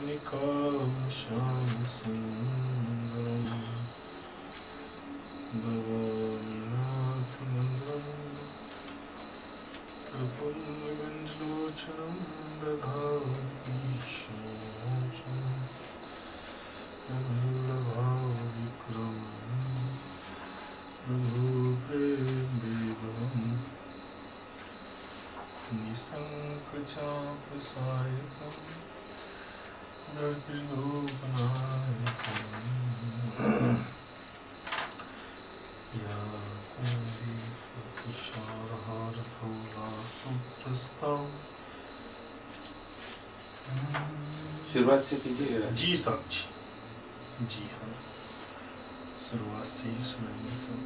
निकामशामसुन्दरम् भवानीनाथमन्त्रम् प्रफुल्लगञ्जलोचनं दधातीशोचनं वल्लभाविक्रमं रघुप्रेमवेगम् निशङ्कचापसायकम् दर्दिलोकनायकम् या कुन्दीपुरुषारहारधौलासुप्रस्थां। शुरुआत से कीजिएगा। जी साहब जी, जी हाँ, शुरुआत से ही सुनाएंगे सब।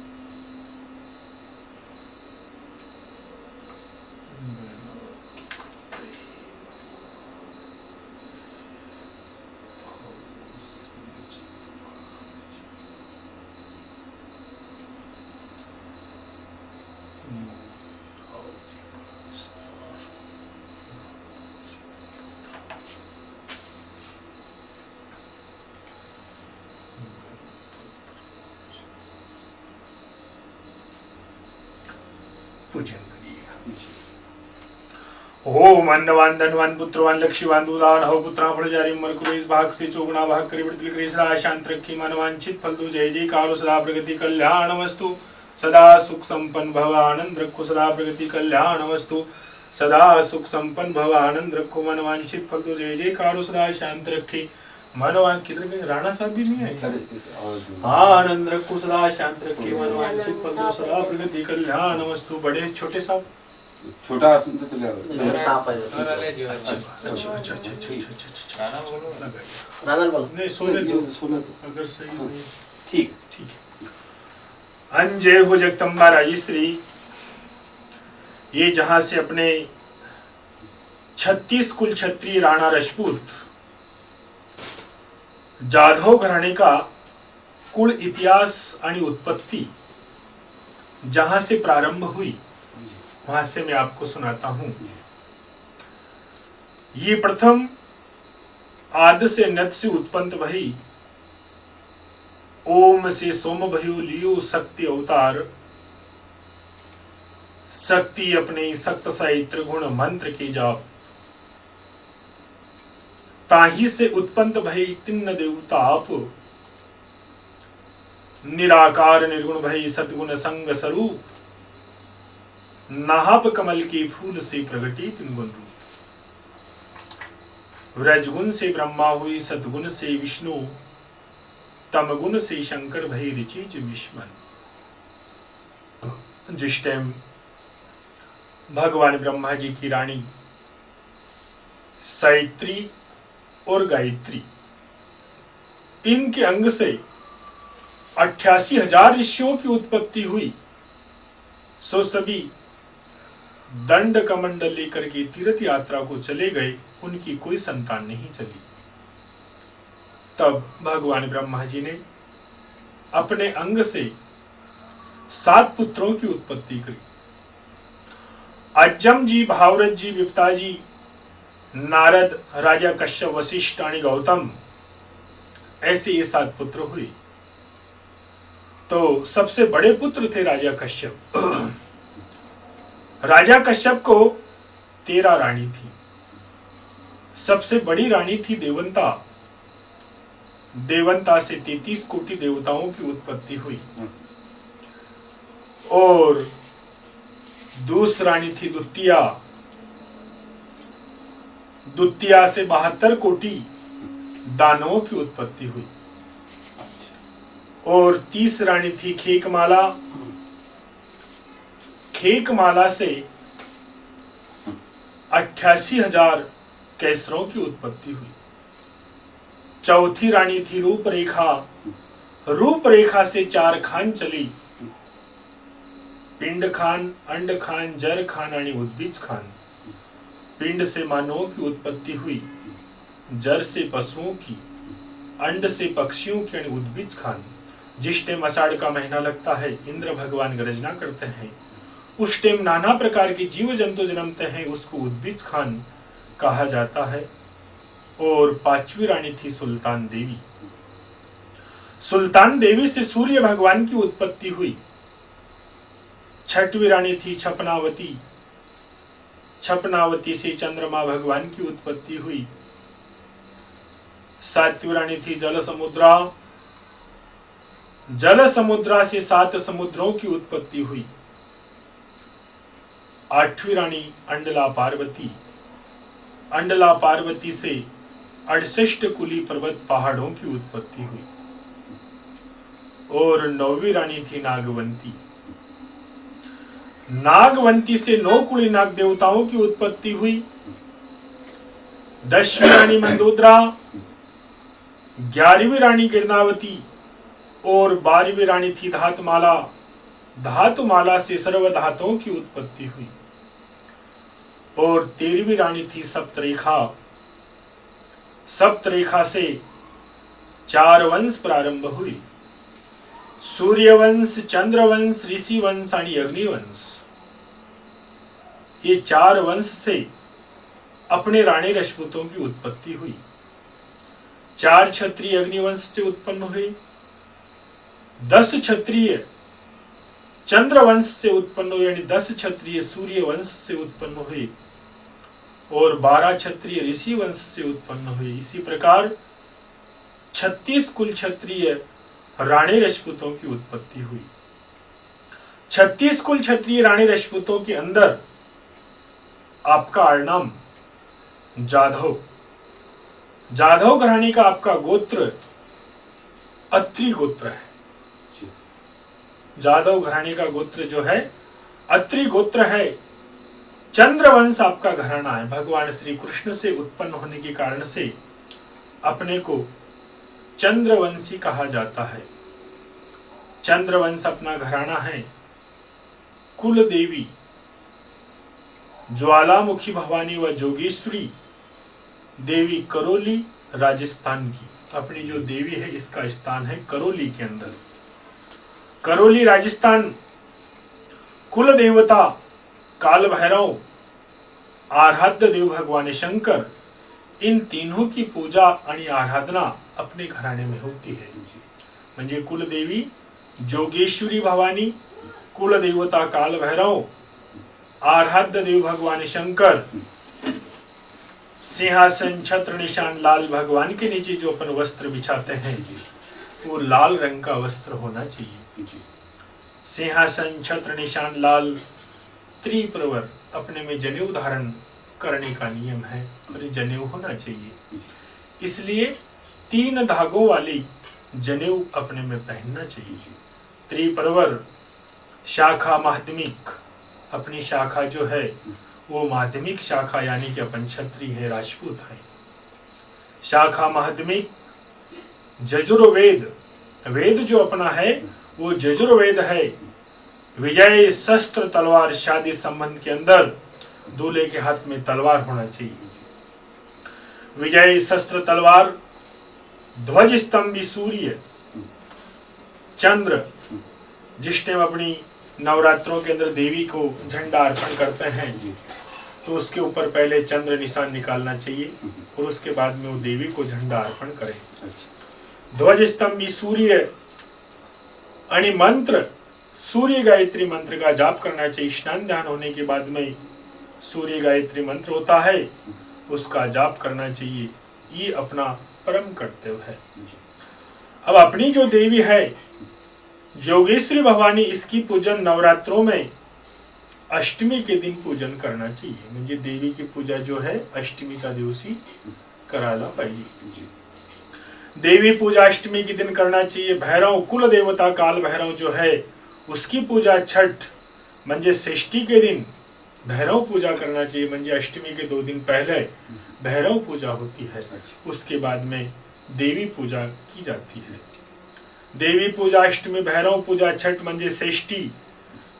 पूजन करिएगा। ओम अन्नवान धनवान पुत्रवान लक्ष्मीवान दूधान हो पुत्रा फलजारी मरकुरो इस भाग से चौगुना भाग करी वृद्धि करी सदा शांत रखी मनवांचित फल दो। जय जय कालो सदा प्रगति कल्याण वस्तु सदा सुख संपन्न भव आनंद रखो। सदा प्रगति कल्याण वस्तु सदा सुख संपन्न भव आनंद रखो। मनवांचित फल दो। जय जय कालो सदा शांत रखी मनवान। किधर गए? राणा साहब भी नहीं आए। आनंद रखो सदा शांत रखी मनवांचित फल दो। सदा प्रगति कल्याण वस्तु। बड़े छोटे साहब छोटा आसन तो ले आओ। अच्छा नहीं सोने दो अगर सही हो। ठीक ठीक है। अंजय हो जगदम्बा राजश्री, ये जहां से अपने 36 कुल क्षत्रिय राणा राजपूत जाधव घराणे का कुल इतिहास आणि उत्पत्ति जहां से प्रारंभ हुई वहां से मैं आपको सुनाता हूं। ये प्रथम आद से नत से उत्पन्न भई, ओम से सोम भयो लियो शक्ति अवतार। शक्ति अपने सक्त साई त्रिगुण मंत्र की जाप, ताही से उत्पन्न भई तिन्न देवता आप। निराकार निर्गुण भई सद्गुण संग स्वरूप, नाहप कमल के फूल से प्रगटी तिन गुण रूप। रजगुण से ब्रह्मा हुई, सद्गुण से विष्णु, तमगुण से शंकर भई ऋचिज विष्मन। जिस टाइम भगवान ब्रह्मा जी की रानी सावित्री और गायत्री, इनके अंग से 88,000 ऋषियों की उत्पत्ति हुई। सो सभी दंड कमंडल लेकर के तीर्थ यात्रा को चले गए, उनकी कोई संतान नहीं चली। तब भगवान ब्रह्मा जी ने अपने अंग से 7 पुत्रों की उत्पत्ति करी। अज्जम जी, भावरत जी, विप्ता जी, नारद, राजा कश्यप, वशिष्ठ आणि गौतम, ऐसे ये 7 पुत्र हुए। तो सबसे बड़े पुत्र थे राजा कश्यप। राजा कश्यप को 13 रानी थी। सबसे बड़ी रानी थी देवंता। देवंता से 33 कोटि देवताओं की उत्पत्ति हुई। और दूसरी रानी थी दुतिया। दुतिया से 72 कोटि दानवों की उत्पत्ति हुई। और तीसरी रानी थी खेकमाला। खेकमाला से 88,000 कैसरों की उत्पत्ति हुई। चौथी रानी थी रूपरेखा। रूपरेखा से 4 खान चली, पिंड खान, अंड खान, जर खान आणि उद्बीज खान। पिंड से मानवों की उत्पत्ति हुई, जर से पशुओं की, अंड से पक्षियों की आणि उद्बीज खान। जिस टाइम आषाढ़ का महीना लगता है, इंद्र भगवान गर्जना करते हैं, उस टाइम नाना प्रकार के जीव जंतु जन्मते हैं, उसको उद्बीज खान कहा जाता है। और पांचवी रानी थी सुल्तान देवी। सुल्तान देवी से सूर्य भगवान की उत्पत्ति हुई। छठवीं रानी थी छपनावती। छपनावती से चंद्रमा भगवान की उत्पत्ति हुई। सातवीं रानी थी जल समुद्रा। जल समुद्रा से 7 समुद्रों की उत्पत्ति हुई। आठवीं रानी अंडला पार्वती। अंडला पार्वती से 68 कुली पर्वत पहाड़ों की उत्पत्ति हुई। और 9वीं रानी थी नागवंती। नागवंती से 9 कुली नाग देवताओं की उत्पत्ति हुई। 10वीं रानी मंदोदरा। 11वीं रानी गिरनावती और 12वीं रानी थी धातुमाला। धातुमाला से सर्व धातुओं की उत्पत्ति हुई। और 13वीं रानी थी सप्तरेखा। सप्तरेखा से 4 वंश प्रारंभ हुई। सूर्यवंश, चंद्रवंश, ऋषिवंश आणि अग्निवंश। ये 4 वंश से अपने रानी रजपूतों की उत्पत्ति हुई। 4 क्षत्रिय अग्निवंश से उत्पन्न हुए। 10 क्षत्रिय चंद्रवंश से उत्पन्न हुए, यानी 10 क्षत्रिय सूर्यवंश से उत्पन्न हुए और 12 क्षत्रिय ऋषि वंश से उत्पन्न हुए। इसी प्रकार 36 कुल क्षत्रिय रानी राजपूतों की उत्पत्ति हुई। 36 कुल क्षत्रिय रानी राजपूतों के अंदर आपका आड़नाम जाधव। जाधव घराने का आपका गोत्र अत्रि गोत्र है। जाधव घराने का गोत्र जो है अत्रि गोत्र है। चंद्रवंश आपका घराना है। भगवान श्री कृष्ण से उत्पन्न होने के कारण से अपने को चंद्रवंशी कहा जाता है। चंद्रवंश अपना घराना है। कुल देवी ज्वालामुखी भवानी व जोगेश्वरी देवी करौली राजस्थान की अपनी जो देवी है, इसका स्थान है करौली के अंदर। करौली राजस्थान। कुल देवता काल भैरव, आराध्य देव भगवान शंकर, इन तीनों की पूजा आणि आराधना अपने घराने में होती है। म्हणजे कुल देवी जोगेश्वरी भवानी, कुल देवता काल भैरव, आराध्य देव भगवान शंकर, सिंहासन छत्र निशान लाल भगवान के नीचे जो अपन वस्त्र बिछाते हैं वो लाल रंग का वस्त्र होना चाहिए। सिंहासन छत्र निशान लाल त्रिप्रवर अपने में जनेऊ धारण करने का नियम है और ये जनेऊ होना चाहिए। इसलिए 3 धागों वाली जनेऊ अपने में पहनना चाहिए। त्रिप्रवर शाखा माध्यमिक, अपनी शाखा जो है वो माध्यमिक शाखा, यानी कि अपन क्षत्रिय है, राजपूत है। शाखा माध्यमिक जजुर्वेद, वेद जो अपना है वो जजुर्वेद है। विजय शस्त्र तलवार, शादी संबंध के अंदर दूल्हे के हाथ में तलवार होना चाहिए। विजय शस्त्र तलवार, ध्वज स्तंभी सूर्य चंद्र। जिस टाइम अपनी नवरात्रों के अंदर देवी को झंडा अर्पण करते हैं तो उसके ऊपर पहले चंद्र निशान निकालना चाहिए और उसके बाद में वो देवी को झंडा अर्पण करें। ध्वज स्तंभी सूर्य आणि मंत्र, सूर्य गायत्री मंत्र का जाप करना चाहिए। स्नान ध्यान होने के बाद में सूर्य गायत्री मंत्र होता है, उसका जाप करना चाहिए। ये अपना परम कर्तव्य है। अब अपनी जो देवी है जोगेश्वरी भवानी, इसकी पूजन नवरात्रों में अष्टमी के दिन पूजन करना चाहिए। म्हणजे देवी की पूजा जो है अष्टमीच्या दिवशी करायला पाहिजे। देवी पूजा अष्टमी के दिन करना चाहिए। भैरव कुल देवता काल भैरव जो है उसकी पूजा छठ म्हणजे षष्ठी के दिन भैरव पूजा करना चाहिए। म्हणजे अष्टमी के 2 दिन पहले भैरव पूजा होती है, उसके बाद में देवी पूजा की जाती है। देवी पूजा अष्टमी, भैरव पूजा छठ म्हणजे षष्ठी,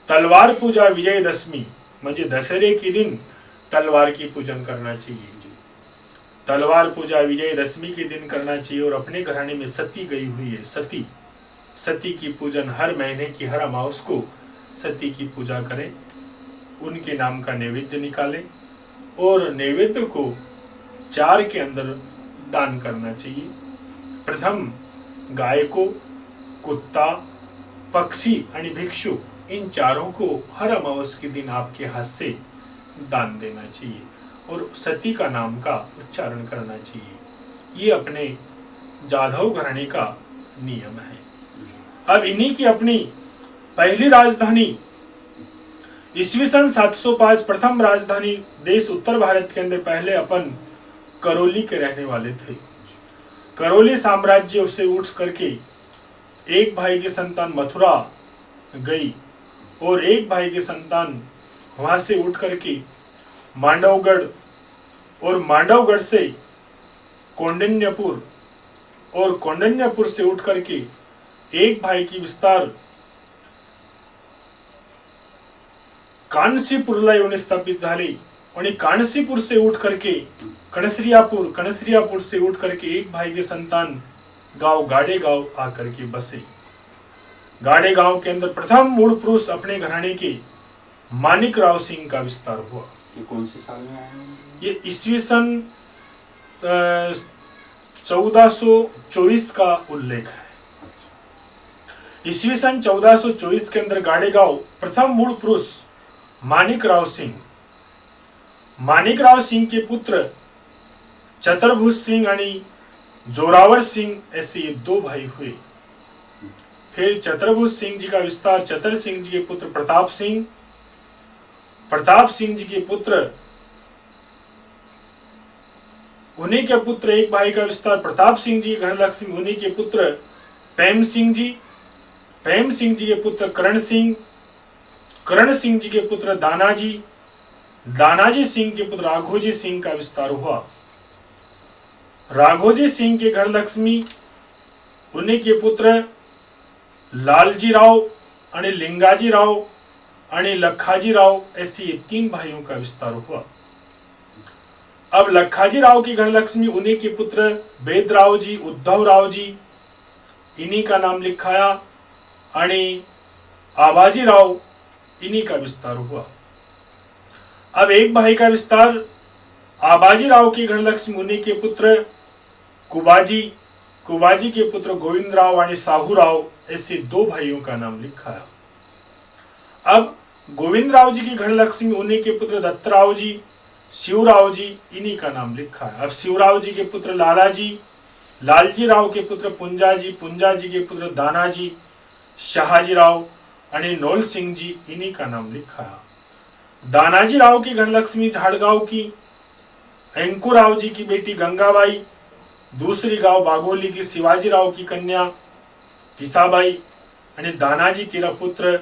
तलवार पूजा विजयदशमी म्हणजे दशहरे के दिन तलवार की पूजन करना चाहिए। तलवार पूजा विजयदशमी के दिन करना चाहिए। और अपने घराने में सती गई हुई है, सती, सती की पूजन हर महीने की हर अमावस को सती की पूजा करें। उनके नाम का नैवेद्य निकालें और नैवेद्य को 4 के अंदर दान करना चाहिए। प्रथम गाय को, कुत्ता, पक्षी आणि भिक्षु इन चारों को हर अमावस्या के दिन आपके हाथ से दान देना चाहिए और सती का नाम का उच्चारण करना चाहिए। ये अपने जाधव घराने का नियम है। अब इन्हीं की अपनी पहली राजधानी ईस्वी सन 705 प्रथम राजधानी देश उत्तर भारत के अंदर पहले अपन करौली के रहने वाले थे। करौली साम्राज्य से उठ करके एक भाई की संतान मथुरा गई और एक भाई की संतान वहां से उठ करके मांडवगढ़ और मांडवगढ़ से कौंडिन्यपुर और कौंडिन्यपुर से उठ करके एक भाई की विस्तार कानसीपुरला येऊन स्थापित झाले आणि कानसीपुर से उठ करके कणसरियापुर से उठ करके एक भाई के संतान गांव गाड़े गांव आकर के बसे। गाड़े गांव के अंदर प्रथम मूल पुरुष अपने घराने के मानिक राव सिंह का विस्तार हुआ। ये कौन से साल में आया? ये ईस्वी सन 1424 का उल्लेख है। ईस्वी सन 1424 के अंदर गाड़े गांव प्रथम मूल पुरुष मानिक राव सिंह के पुत्र चतुर्भुज सिंह आणि जोरावर सिंह ऐसे ये दो भाई हुए। फिर चतुर्भुज सिंह जी का विस्तार चतर सिंह जी के पुत्र प्रताप सिंह जी के पुत्र उन्हीं के पुत्र एक भाई का विस्तार प्रताप सिंह जी घर लक्ष्मी उन्हीं के पुत्र प्रेम सिंह जी के पुत्र करण सिंह जी के पुत्र दानाजी सिंह के पुत्र राघोजी सिंह का विस्तार हुआ। राघोजी सिंह के घर लक्ष्मी उन्हीं के पुत्र लालजी राव आणि लिंगाजी राव आणि लखाजी राव ऐसे ये तीन भाइयों का विस्तार हुआ। अब लखाजी राव के घर लक्ष्मी उन्हीं के पुत्र वेदराव जी उद्धव राव जी इन्हीं का नाम लिखाया आणि आबाजी राव इन्हीं का विस्तार हुआ। अब एक भाई का विस्तार आबाजी राव के घर लक्ष्मी उन्हीं के पुत्र कुबाजी के पुत्र गोविंद राव आणि साहू राव ऐसे दो भाइयों का नाम लिखा है। अब गोविंद राव जी के घर लक्ष्मी उन्हीं के पुत्र दत्तराव जी शिवराव जी इन्हीं का नाम लिखा है। अब शिवराव जी के पुत्र लालजी राव के पुत्र पुंजा जी के पुत्र दानाजी शहाजी राव आणि नोल सिंह जी इन्हीं का नाम लिखा है। दानाजी राव के घर लक्ष्मी झाड़गांव की अंकुराव जी की बेटी गंगाबाई, दूसरी गांव बागोली की शिवाजी राव की कन्या पिसाबाई आणि दानाजी के पुत्र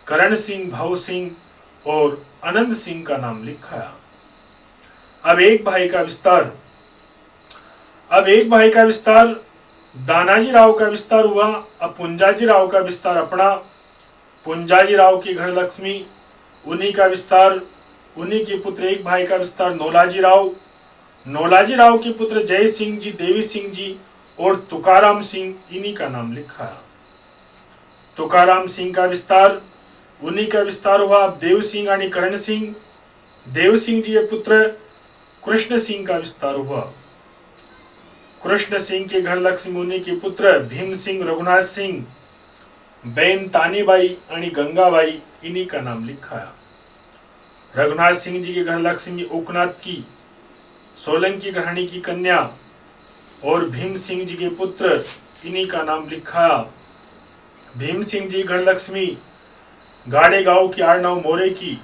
करण सिंह, भाऊ सिंह और आनंद सिंह का नाम लिखा है। अब एक भाई का विस्तार दानाजी राव का विस्तार हुआ। अब पुंजाजी राव का विस्तार अपना पुंजाजी राव के घर लक्ष्मी उन्हीं का विस्तार उन्हीं के पुत्र एक भाई का विस्तार नोलाजी राव के पुत्र जय सिंह जी, देवी सिंह जी और तुकाराम सिंह इन्हीं का नाम लिखा है। तुकाराम सिंह का विस्तार उन्हीं का विस्तार हुआ। देव सिंह आणि करण सिंह, देव सिंह जी के पुत्र कृष्ण सिंह का विस्तार हुआ। कृष्ण सिंह के घर लक्ष्मी उन्हीं के पुत्र भीम सिंह, रघुनाथ सिंह, बेन तानीबाई आणि गंगाबाई इन्हीं का नाम लिखा है। रघुनाथ सिंह जी के घर लक्ष्मी ओकनाथ की सोलंकी घराने की कन्या और भीम सिंह जी के पुत्र इन्हीं का नाम लिखा। भीम सिंह जी घर लक्ष्मी गाड़े गांव की आड़नाव मोरे की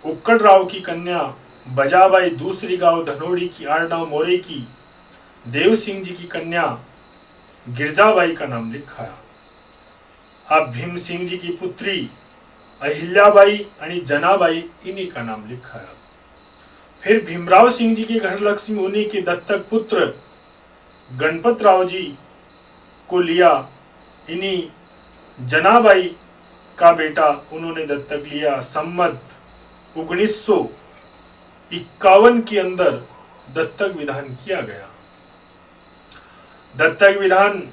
उक्कड़ राव की कन्या बजाबाई, दूसरी गांव धनोड़ी की आड़नाव मोरे की देव सिंह जी की कन्या गिरजाबाई का नाम लिखा। अब भीम सिंह जी की पुत्री अहिल्याबाई आणि जनाबाई इन्हीं का नाम लिखा। फिर भीमराव सिंह जी के घर लक्ष्मी उन्हीं के दत्तक पुत्र गणपत राव जी को लिया। इन्हीं जनाबाई का बेटा उन्होंने दत्तक लिया। सम्मत 1951 के अंदर दत्तक विधान किया गया। दत्तक विधान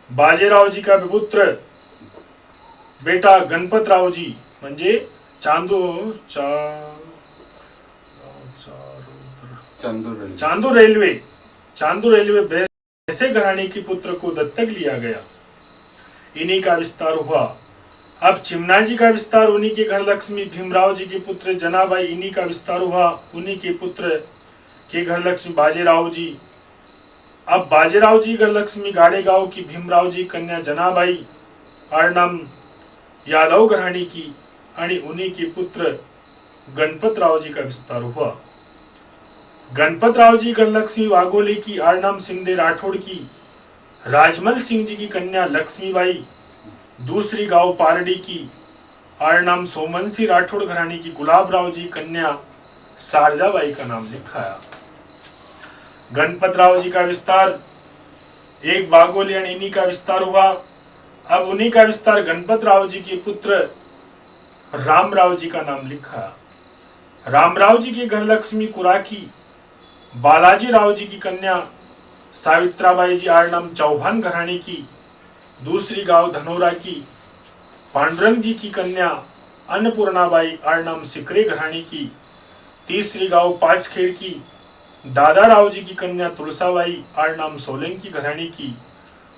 बाजीराव जी का पुत्र बेटा गणपत राव जी म्हणजे चांदूर चांदू रेलवे भैंसे घराने के पुत्र को दत्तक लिया गया। इन्हीं का विस्तार हुआ। अब चिमना जी का विस्तार, उन्हीं के घर लक्ष्मी भीमराव जी के पुत्र जनाबाई, इन्हीं का विस्तार हुआ। उन्हीं के पुत्र के घर लक्ष्मी बाजीराव जी। अब बाजीराव जी घर लक्ष्मी गाड़ेगांव की भीमराव जी कन्या जनाबाई आडनाम यादव घराणी की आणि उन्हीं के पुत्र गणपतराव जी का विस्तार हुआ। गणपतराव जी घर लक्ष्मी वाघोली की आडनाम सिंधे राठौड़ की राजमल सिंह जी की कन्या लक्ष्मीबाई, दूसरी गांव पारडी की आडनाम सोमनसी राठौड़ घराणी की गुलाबराव जी कन्या सारजाबाई का नाम लिखाया। गणपतराव जी का विस्तार एक बागोली और इन्हीं का विस्तार हुआ। अब उन्हीं का विस्तार गणपतराव जी के पुत्र रामराव जी का नाम लिखा। रामराव जी के घर लक्ष्मी कुराकी, बालाजी राव जी की कन्या सावित्राबाई जी आडनाम चौहान घराणे की, दूसरी गांव धनोरा की पांडुरंग जी की कन्या अन्नपूर्णाबाई आडनाम सिकरे घराणे की, तीसरी गांव पाचखेड़ की दादाराव जी की कन्या तुलसाबाई आडनाम सोलंकी घराणे की,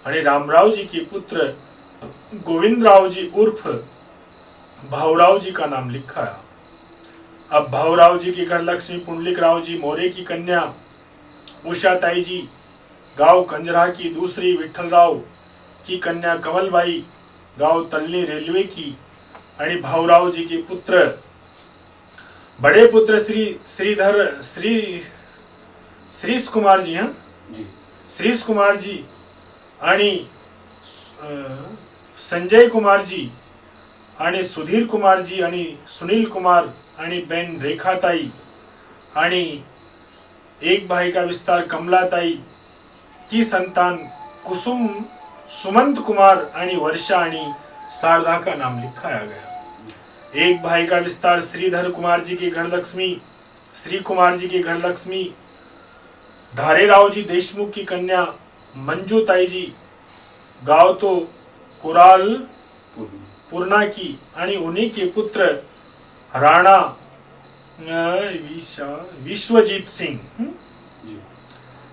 आणि रामराव जी के पुत्र गोविंदराव जी उर्फ भावराव जी का नाम लिखा। अब भावराव जी के घर लक्ष्मी पुंडलिक राव जी मोरे की कन्या उषाताई जी गांव कंजरा की, दूसरी विठ्ठलराव की कन्या कमलबाई गांव तलनी रेलवे की, आणि भावराव जी के पुत्र बड़े पुत्र श्रीश कुमार जी, हाँ श्रीश कुमार जी आणि संजय कुमार जी आणि सुधीर कुमार जी आणि सुनील कुमार आणि बेन रेखाताई आणि एक भाई का विस्तार कमलाताई की संतान कुसुम सुमंत कुमार आणि वर्षा आणि शारदा का नाम लिखाया गया। एक भाई का विस्तार श्रीधर कुमार जी के घर लक्ष्मी, श्री कुमार जी के घर लक्ष्मी धारेराव जी देशमुख की कन्या मंजूताई जी गांव तो कुराल पूर्णा की, आणि उन्हीं के पुत्र राणा विश्वजीत सिंह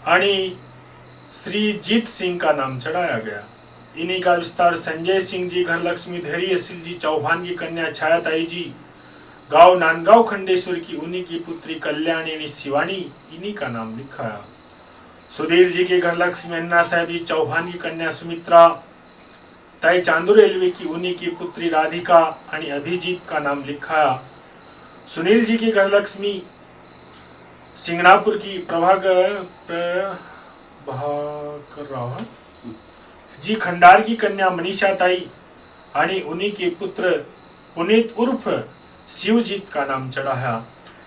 आणि श्रीजीत सिंह का नाम चढ़ाया गया। इन्हीं का विस्तार संजय सिंह जी घर लक्ष्मी धैर्य सिंह जी चौहान की कन्या छायाताई जी गांव नांदगांव खंडेश्वर की, उन्हीं की पुत्री कल्याणी आणि शिवानी, इन्हीं का नाम लिखा। सुधीर जी के घर लक्ष्मी अन्ना साहब जी चौहान की कन्या सुमित्रा ताई चांदू रेलवे की, उन्हीं की पुत्री राधिका आणि अभिजीत का नाम लिखा। सुनील जी की घर लक्ष्मी सिंगनापुर की प्रभाकर राव जी खंडार की कन्या मनीषा ताई आणि उन्हीं के पुत्र पुनीत उर्फ शिवजीत का नाम चढ़ाया।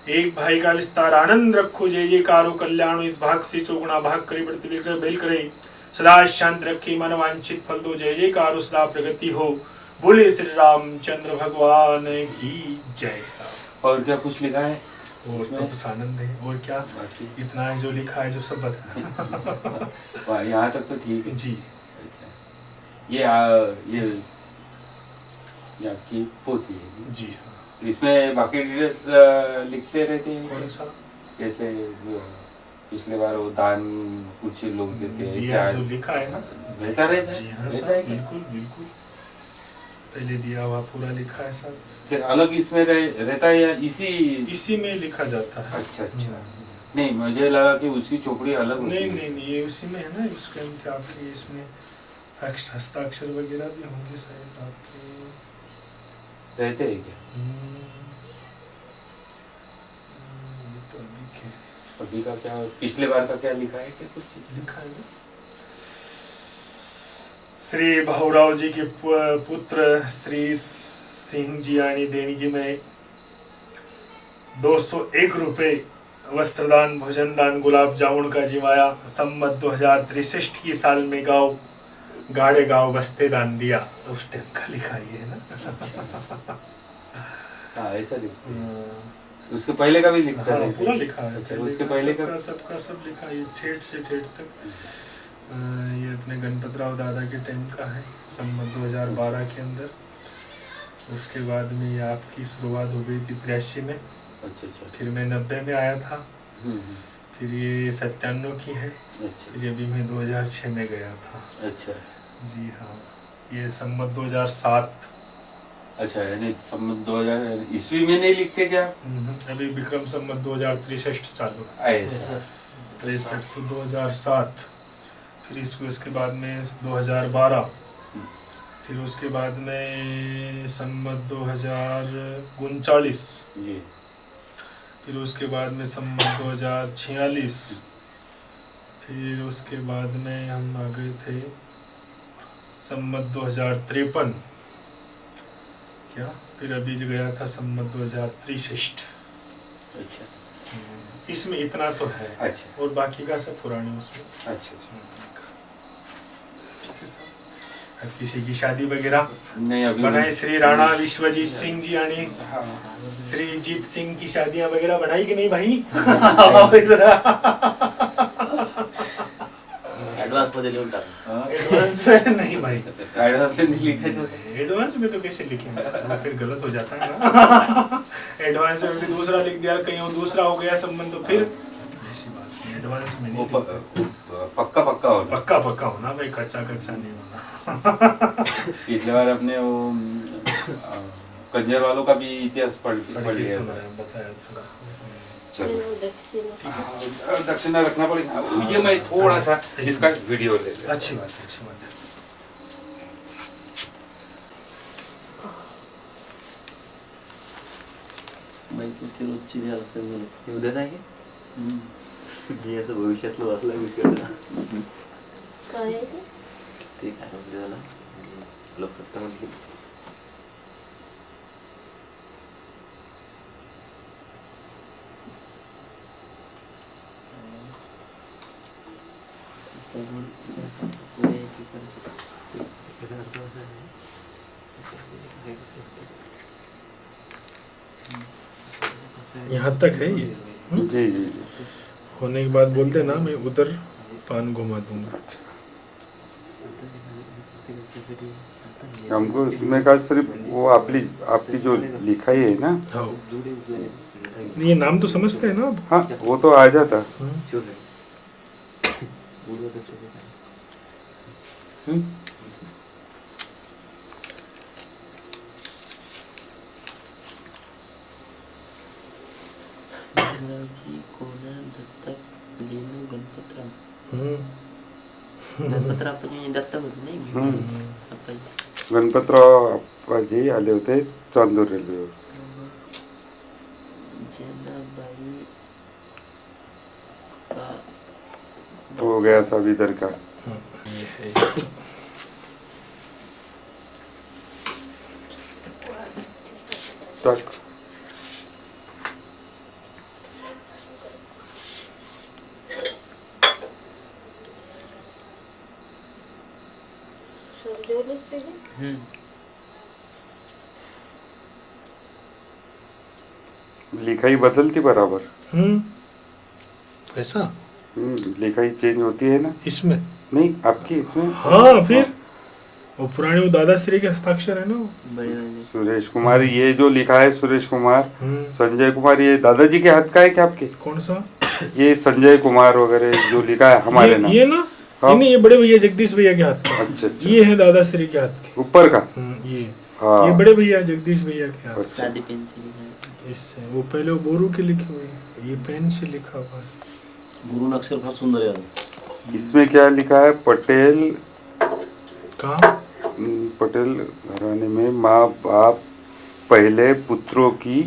एक भाई का विस्तार आनंद रखो जय जयकारो कल्याणो, इस भाग से चौगुना भाग करे बढ़ती बेल करे, सदा शांत रखे मन वांछित फल दो, जय जयकारो सदा प्रगति हो, बोले श्री रामचंद्र भगवान की जय। साहब और क्या कुछ लिखा है? और तो बस आनंद है, और क्या इतना है जो लिखा है जो सब बता। यहाँ तक तो ठीक है जी। अच्छा, ये आपकी पोती है जी हाँ। इसमें बाकी डिटेल्स लिखते रहते हैं? कौन सा? जैसे पिछले बार वो दान कुछ लोग देते हैं, दिया जो लिखा है ना रहता रहता है? जी हाँ रहता सर, है क्या? बिल्कुल बिल्कुल पहले दिया हुआ पूरा लिखा है सर। फिर अलग इसमें रहता है या इसी में लिखा जाता है। अच्छा अच्छा, नहीं मुझे लगा कि उसकी चोपड़ी अलग होती नहीं है। नहीं नहीं, ये उसी में है ना, उसके अंदर आपके इसमें हस्ताक्षर वगैरह भी होंगे शायद आपके। रहते हैं क्या? ये तो अभी का क्या, पिछले बार का क्या लिखा है? क्या कुछ लिखा है ना? श्री भाऊराव जी के पुत्र श्री सिंह जी आणि देणगी में 201 रुपए वस्त्रदान, भोजन दान, गुलाब जामुन का जिमाया। सम्मत 2063 की साल में गांव गाड़े गांव बस्ते दान दिया। उस टाइम का लिखा ही है ना। हाँ ऐसा लिखा। उसके पहले का भी लिखा है? पूरा लिखा है। अच्छा, उसके पहले का सबका सब लिखा है, ठेठ से ठेठ तक। ये अपने गणपतराव दादा के टाइम का है, सम्मत 2012 के अंदर। उसके बाद में ये आपकी शुरुआत हो गई थी 83 में। अच्छा अच्छा। फिर मैं 90 में आया था। फिर ये 97 की है। अच्छा ये भी मैं 2006 में गया था। अच्छा जी हाँ। ये संमत 2007। अच्छा, यानी संमत 2000 ईस्वी में नहीं लिखते क्या? अभी विक्रम संमत 2063 चालू है। ऐसा 63 तो 2007, फिर उसके बाद में 2012, फिर उसके बाद में संमत 2039, जी, फिर उसके बाद में संमत 2046, फिर उसके बाद में हम आ गए थे संमत 2053 क्या, फिर अभी जो गया था संमत 2063। अच्छा इसमें इतना तो है। अच्छा और बाकी का सब पुराने उसमें। अच्छा ठीक है सर। अब किसी की शादी वगैरह नहीं अभी बनाई, श्री राणा विश्वजीत सिंह जी यानी हाँ श्री जीत सिंह की शादियां वगैरह बनाई कि नहीं भाई? आओ इधर। एडवांस मध्ये लिहून टाक। एडवांस में नहीं भाई, एडवांस में नहीं लिखा तो एडवांस में तो कैसे लिखेंगे, वो फिर गलत हो जाता है ना। एडवांस में भी दूसरा लिख दिया, कहीं वो दूसरा हो गया संबंध, तो फिर ऐसी बात नहीं, एडवांस में वो नहीं। पक्का पक्का होना, पक्का पक्का होना भाई, कच्चा कच्चा नहीं होना। पिछले बार अपने वो कंजर वालों का भी इतिहास पढ़ लिया था। बताया थोड़ा सा। चलो दक्षिणा रखना पड़ेगा। ये मैं थोड़ा सा इसका वीडियो ले लेता हूं। अच्छी बात है, अच्छी बात है। बायकोची रोजची द्यायला लागते मला. उद्या नाही मी असं भविष्यातलं वाचलं विषय काय ते काय म्हणते त्याला लोकसत्ता म्हणजे यहाँ तक है ये। जी जी जी होने के बाद बोलते ना, मैं उधर पान घुमा दूंगा। हमको इसमें का सिर्फ वो आपकी जो लिखाई है ना, हाँ, ये नाम तो समझते हैं ना आप? हाँ वो तो आ जाता। कोणा दत्तक लेणू गणपतराव. हम्म, गणपतराव पण दत्तक होते नाही. आपण गणपतराव अप्पाजी आले होते चांदूर रेल्वेवर. जनाबाई का हो गया सब इधर का। ये है। तक लिखाई बदलती बराबर। ऐसा लिखाई चेंज होती है ना इसमें? नहीं आपकी इसमें। हाँ, फिर वो पुराने वो दादाश्री के हस्ताक्षर है ना वो। बड़े वाले सुरेश कुमार, ये जो लिखा है सुरेश कुमार, हम्म, संजय कुमार, ये दादाजी के हाथ का है क्या आपके? कौन सा? ये संजय कुमार वगैरह जो लिखा है हमारे नाम। ये ना, हाँ। नहीं, ये बड़े भैया जगदीश भैया के हाथ का। अच्छा अच्छा ये है दादाश्री के हाथ के। ऊपर का। ये हाँ ये बड़े भैया जगदीश भैया के हाथ। अच्छा। सादी पेन्सिल है. इससे वो पहले वो बोरू के लिखे हुए हैं, ये पेन से लिखा हुआ है। गुरु अक्षर फार सुंदर आहे. इसमें क्या लिखा है? पटेल कहाँ? पटेल घराने में माँ बाप पहले पुत्रों की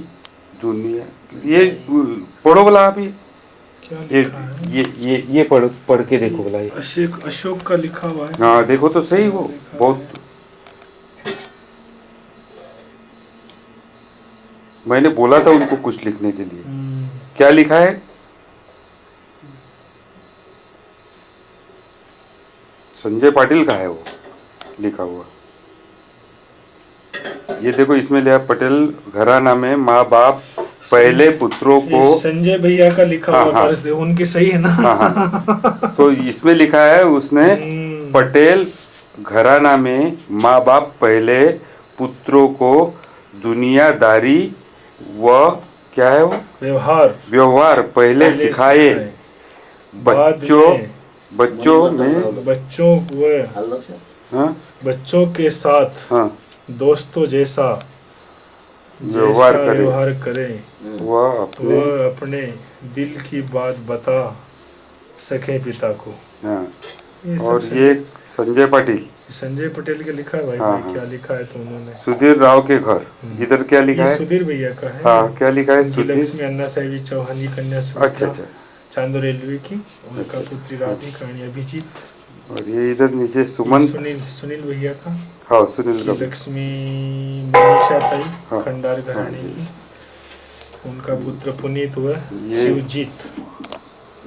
दुनिया। ये पढ़ो बोला आप। क्या ये लिखा है? ये पढ़ के देखो बोला ये। अशोक का लिखा हुआ है। हाँ देखो तो सही, वो बहुत। मैंने बोला था उनको कुछ लिखने के लिए। क्या लिखा है? संजय पाटिल का है वो लिखा हुआ। ये देखो इसमें लिखा पटेल घराना में माँ बाप पहले पुत्रों को। ये संजय भैया का लिखा हाँ, हुआ हाँ। पर्स दे, उनकी सही है ना? हाँ हाँ तो इसमें लिखा है उसने पटेल घराना में माँ बाप पहले पुत्रों को दुनियादारी व क्या है वो व्यवहार व्यवहार पहले सिखाए बाद बच्चों में बच्चों में बच्चों व आलं लक्षात? हाँ बच्चों के साथ हाँ दोस्तों जैसा व्यवहार करे वह अपने वह अपने दिल की बात बता सके पिता को। हाँ ये सब और ये संजय पाटिल संजय पटेल के लिखा है भाई। हाँ, भाई हाँ। क्या लिखा है तो उन्होंने। सुधीर राव के घर, इधर क्या लिखा ये है? सुधीर भैया का है। हाँ क्या लिखा है? उनकी सुधीर। लक्ष्मी अन्ना साहेबी चौहान की कन्या अच्छा सुमित्रा अच्छा। चांदो रेलवे की, उनका पुत्री राधिका रानी अभिजीत। और ये इधर नीचे सुमंत। सुनील भैया का। हाँ सुनील का। लक्ष्मी मनीषा ताई हाँ, खंडार घराने की, उनका पुत्र पुनीत व ये- शिवजीत।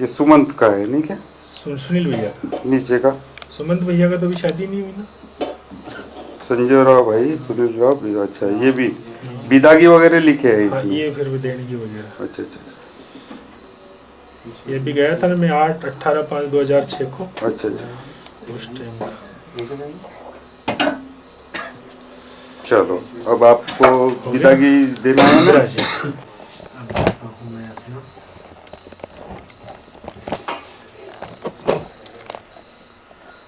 ये सुमंत का है नहीं क्या? सुनील भैया का। नीचे का सुमंत भैया का तो अभी शादी नहीं हुई ना। संजय राव भाई, सुनील राव। अच्छा ये भी बिदागी वगैरह लिखे हैं हाँ इसमें। ये फिर देणगी वगैरह। अच्छा अच्छा ये भी गया था ना मैं 18/5/2006 को, अच्छा अच्छा। उस टाइम का। चलो अब आपको बिदागी देना है ना? राजी।